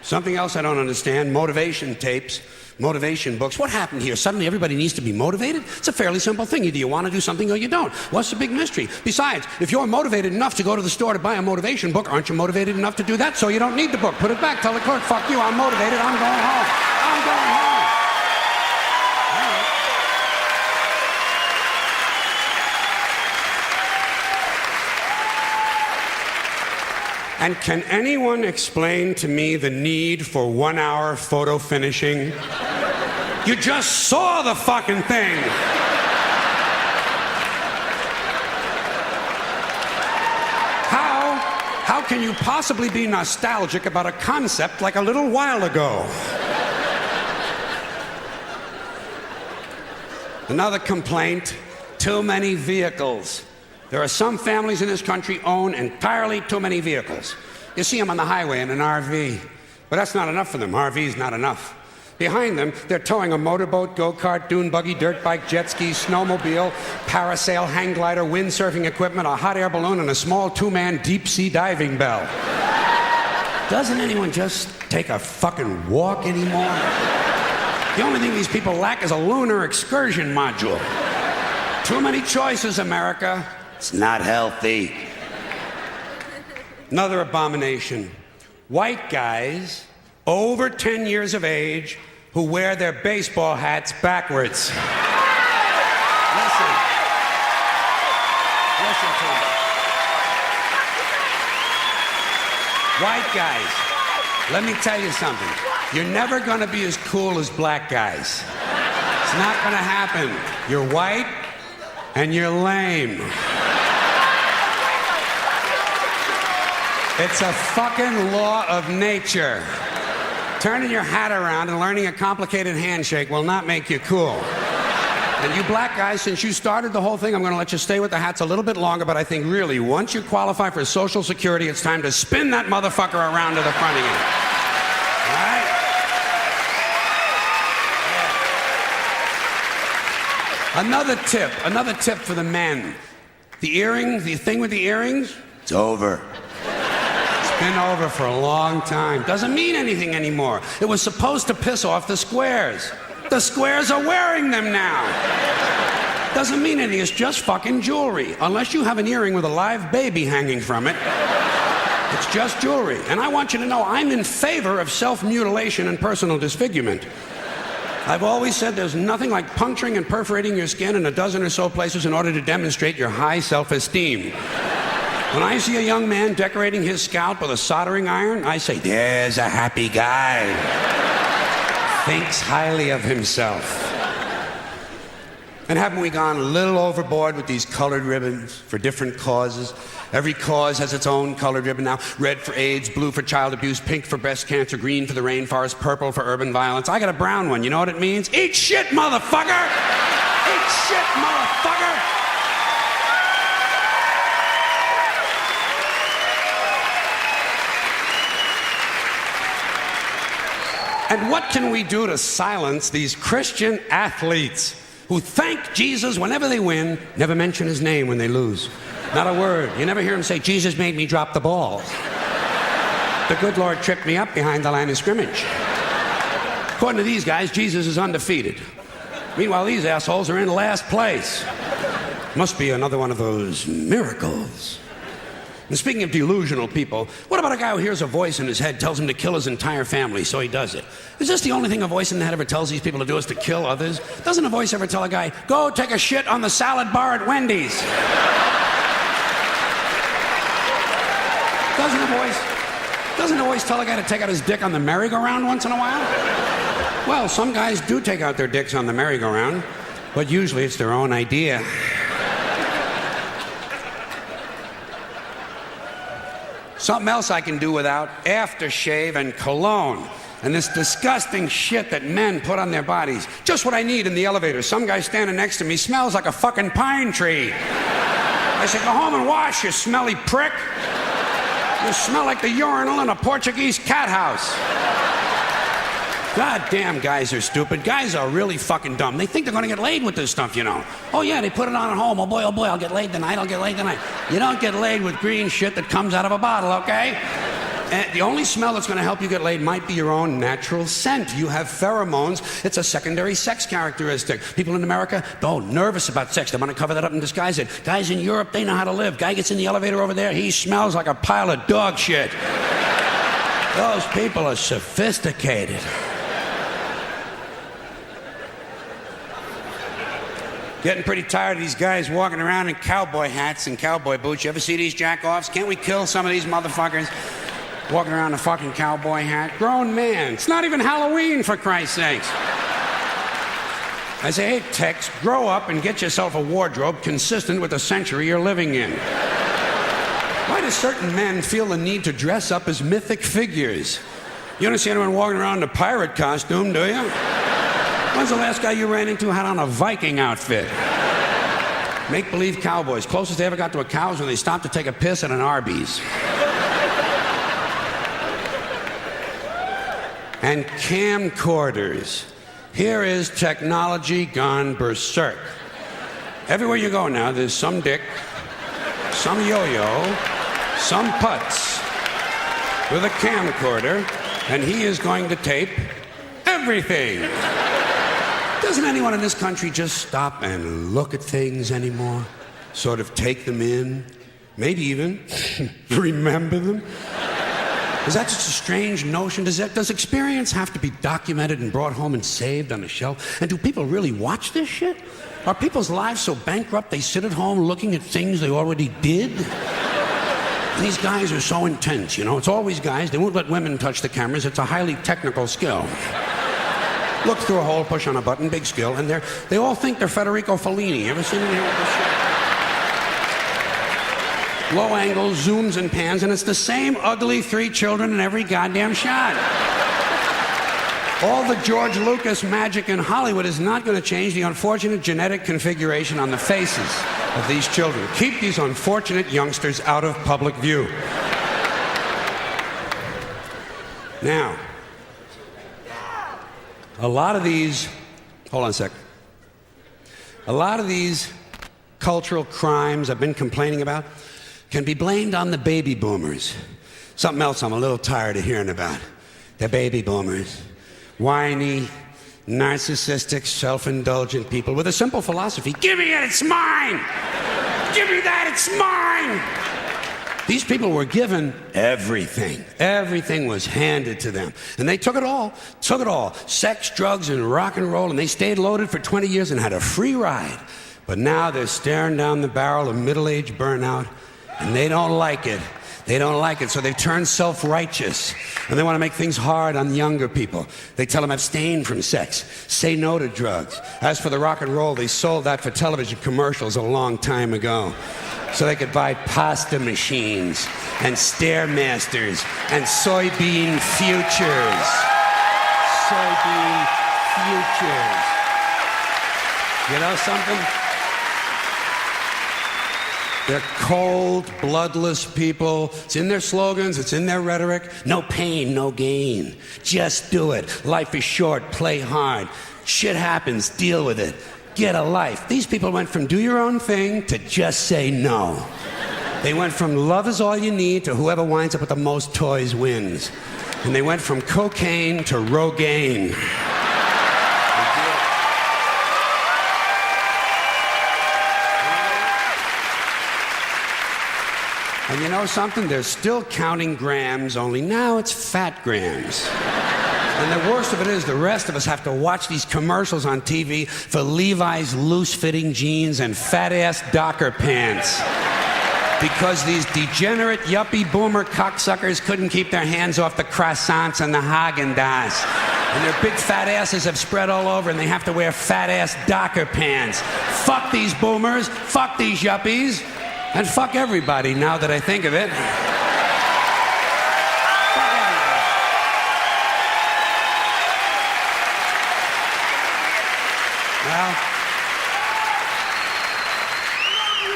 Something else I don't understand, motivation tapes, motivation books. What happened here? Suddenly everybody needs to be motivated? It's a fairly simple thing. Either you want to do something or you don't. What's the big mystery? Besides, if you're motivated enough to go to the store to buy a motivation book, aren't you motivated enough to do that? So you don't need the book. Put it back. Tell the clerk, fuck you, I'm motivated, I'm going home. I'm going home. And can anyone explain to me the need for 1 hour photo finishing? You just saw the fucking thing. How can you possibly be nostalgic about a concept like a little while ago? Another complaint, too many vehicles. There are some families in this country own entirely too many vehicles. You see them on the highway in an RV. But that's not enough for them. RV's not enough. Behind them, they're towing a motorboat, go-kart, dune buggy, dirt bike, jet ski, snowmobile, parasail, hang glider, windsurfing equipment, a hot air balloon, and a small two-man deep-sea diving bell. Doesn't anyone just take a fucking walk anymore? The only thing these people lack is a lunar excursion module. Too many choices, America. It's not healthy. Another abomination. White guys over 10 years of age who wear their baseball hats backwards. Listen. Listen to me. White guys, let me tell you something. You're never gonna be as cool as black guys. It's not gonna happen. You're white and you're lame. It's a fucking law of nature. Turning your hat around and learning a complicated handshake will not make you cool. And you black guys, since you started the whole thing, I'm going to let you stay with the hats a little bit longer, but I think really, once you qualify for Social Security, it's time to spin that motherfucker around to the front again. All right? Another tip for the men. The earrings, the thing with the earrings, it's over. Been over for a long time. Doesn't mean anything anymore. It was supposed to piss off the squares. The squares are wearing them now. Doesn't mean anything. It's just fucking jewelry. Unless you have an earring with a live baby hanging from it. It's just jewelry. And I want you to know I'm in favor of self-mutilation and personal disfigurement. I've always said there's nothing like puncturing and perforating your skin in a dozen or so places in order to demonstrate your high self-esteem. When I see a young man decorating his scalp with a soldering iron, I say, there's a happy guy. Thinks highly of himself. And haven't we gone a little overboard with these colored ribbons for different causes? Every cause has its own colored ribbon now. Red for AIDS, blue for child abuse, pink for breast cancer, green for the rainforest, purple for urban violence. I got a brown one. You know what it means? Eat shit, motherfucker! Eat shit, motherfucker! And what can we do to silence these Christian athletes who thank Jesus whenever they win, never mention his name when they lose? Not a word. You never hear him say, Jesus made me drop the ball. The good Lord tripped me up behind the line of scrimmage. According to these guys, Jesus is undefeated. Meanwhile, these assholes are in last place. Must be another one of those miracles. And speaking of delusional people, what about a guy who hears a voice in his head tells him to kill his entire family, so he does it? Is this the only thing a voice in the head ever tells these people to do is to kill others? Doesn't a voice ever tell a guy, go take a shit on the salad bar at Wendy's? Doesn't a voice tell a guy to take out his dick on the merry-go-round once in a while? Well, some guys do take out their dicks on the merry-go-round, but usually it's their own idea. Something else I can do without, aftershave and cologne. And this disgusting shit that men put on their bodies. Just what I need in the elevator. Some guy standing next to me smells like a fucking pine tree. I say, go home and wash, you smelly prick. You smell like the urinal in a Portuguese cat house. God damn, guys are stupid. Guys are really fucking dumb. They think they're gonna get laid with this stuff, you know. Oh yeah, they put it on at home. Oh boy, I'll get laid tonight, I'll get laid tonight. You don't get laid with green shit that comes out of a bottle, okay? And the only smell that's going to help you get laid might be your own natural scent. You have pheromones. It's a secondary sex characteristic. People in America, nervous about sex. They want to cover that up and disguise it. Guys in Europe, they know how to live. Guy gets in the elevator over there, he smells like a pile of dog shit. Those people are sophisticated. Getting pretty tired of these guys walking around in cowboy hats and cowboy boots. You ever see these jack-offs? Can't we kill some of these motherfuckers walking around in a fucking cowboy hat? Grown man. It's not even Halloween, for Christ's sakes. I say, hey, Tex, grow up and get yourself a wardrobe consistent with the century you're living in. Why do certain men feel the need to dress up as mythic figures? You don't see anyone walking around in a pirate costume, do you? When's the last guy you ran into had on a Viking outfit? Make-believe cowboys. Closest they ever got to a cow is when they stopped to take a piss at an Arby's. And camcorders. Here is technology gone berserk. Everywhere you go now, there's some dick, some yo-yo, some putz with a camcorder, and he is going to tape everything. Doesn't anyone in this country just stop and look at things anymore? Sort of take them in? Maybe even remember them? Is that just a strange notion? Does experience have to be documented and brought home and saved on a shelf? And do people really watch this shit? Are people's lives so bankrupt they sit at home looking at things they already did? And these guys are so intense, you know? It's always guys. They won't let women touch the cameras. It's a highly technical skill. Look through a hole, push on a button, big skill, and they all think they're Federico Fellini. You ever seen him here with this shit? Low angles, zooms, and pans, and it's the same ugly 3 children in every goddamn shot. All the George Lucas magic in Hollywood is not going to change the unfortunate genetic configuration on the faces of these children. Keep these unfortunate youngsters out of public view. Now, a lot of these cultural crimes I've been complaining about can be blamed on the baby boomers. Something else I'm a little tired of hearing about. The baby boomers. Whiny, narcissistic, self-indulgent people with a simple philosophy. Give me it, it's mine! Give me that, it's mine! These people were given everything. Everything was handed to them. And they took it all. Sex, drugs, and rock and roll, and they stayed loaded for 20 years and had a free ride. But now they're staring down the barrel of middle-age burnout, and they don't like it. They don't like it, so they've turned self-righteous. And they want to make things hard on younger people. They tell them abstain from sex, say no to drugs. As for the rock and roll, they sold that for television commercials a long time ago. So they could buy pasta machines and Stairmasters and soybean futures. Soybean futures. You know something? They're cold, bloodless people. It's in their slogans, it's in their rhetoric. No pain, no gain. Just do it. Life is short, play hard. Shit happens, deal with it. Get a life. These people went from do your own thing to just say no. They went from love is all you need to whoever winds up with the most toys wins. And they went from cocaine to Rogaine. And you know something? They're still counting grams, only now it's fat grams. And the worst of it is the rest of us have to watch these commercials on TV for Levi's loose-fitting jeans and fat-ass Docker pants. Because these degenerate, yuppie, boomer cocksuckers couldn't keep their hands off the croissants and the Haagen-Dazs. And their big fat asses have spread all over and they have to wear fat-ass Docker pants. Fuck these boomers, fuck these yuppies, and fuck everybody now that I think of it. Well,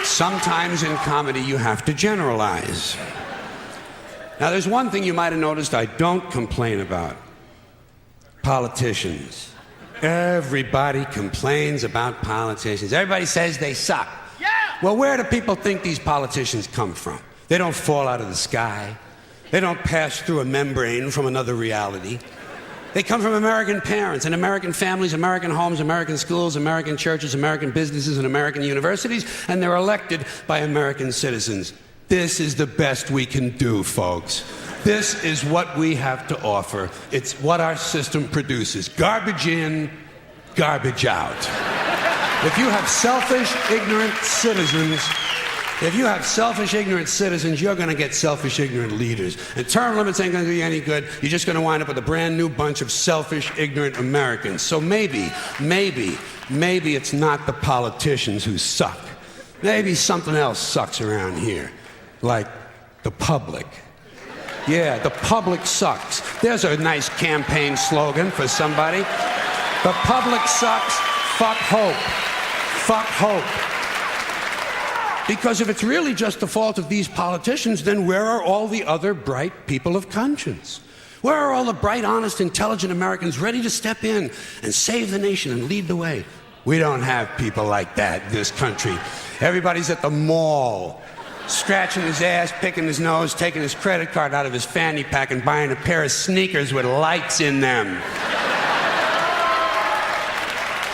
sometimes in comedy you have to generalize. Now there's one thing you might have noticed I don't complain about. Politicians. Everybody complains about politicians. Everybody says they suck. Well, where do people think these politicians come from? They don't fall out of the sky. They don't pass through a membrane from another reality. They come from American parents and American families, American homes, American schools, American churches, American businesses, and American universities, and they're elected by American citizens. This is the best we can do, folks. This is what we have to offer. It's what our system produces. Garbage in, garbage out. If you have selfish, ignorant citizens, you're going to get selfish, ignorant leaders. And term limits ain't going to do you any good. You're just going to wind up with a brand new bunch of selfish, ignorant Americans. So maybe it's not the politicians who suck. Maybe something else sucks around here, like the public. Yeah, the public sucks. There's a nice campaign slogan for somebody. The public sucks. Fuck hope. Fuck hope. Because if it's really just the fault of these politicians, then where are all the other bright people of conscience? Where are all the bright, honest, intelligent Americans ready to step in and save the nation and lead the way? We don't have people like that in this country. Everybody's at the mall, scratching his ass, picking his nose, taking his credit card out of his fanny pack and buying a pair of sneakers with lights in them.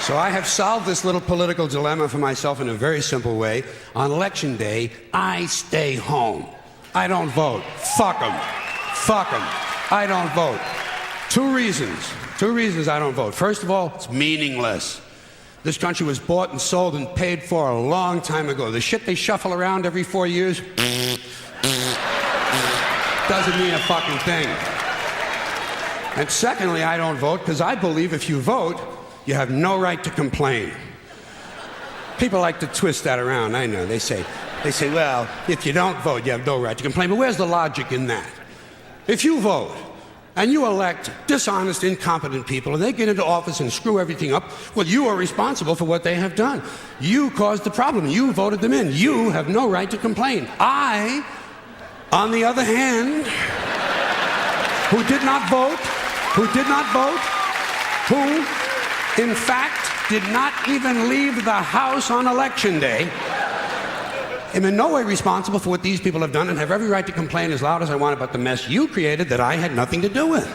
So I have solved this little political dilemma for myself in a very simple way. On Election Day, I stay home. I don't vote. Fuck them. Fuck them. I don't vote. Two reasons I don't vote. First of all, it's meaningless. This country was bought and sold and paid for a long time ago. The shit they shuffle around every 4 years doesn't mean a fucking thing. And secondly, I don't vote because I believe if you vote, you have no right to complain. People like to twist that around, I know. They say, well, if you don't vote, you have no right to complain. But where's the logic in that? If you vote and you elect dishonest, incompetent people and they get into office and screw everything up, well, you are responsible for what they have done. You caused the problem. You voted them in. You have no right to complain. I, on the other hand, who did not vote, who in fact did not even leave the house on Election Day, am in no way responsible for what these people have done and have every right to complain as loud as I want about the mess you created that I had nothing to do with.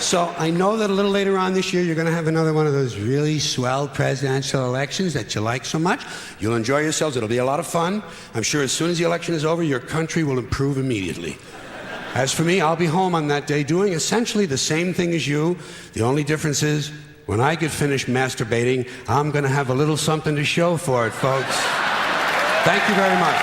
So I know that a little later on this year you're going to have another one of those really swell presidential elections that you like so much. You'll enjoy yourselves. It'll be a lot of fun. I'm sure as soon as the election is over, your country will improve immediately. As for me, I'll be home on that day doing essentially the same thing as you. The only difference is when I get finished masturbating, I'm going to have a little something to show for it, folks. Thank you very much.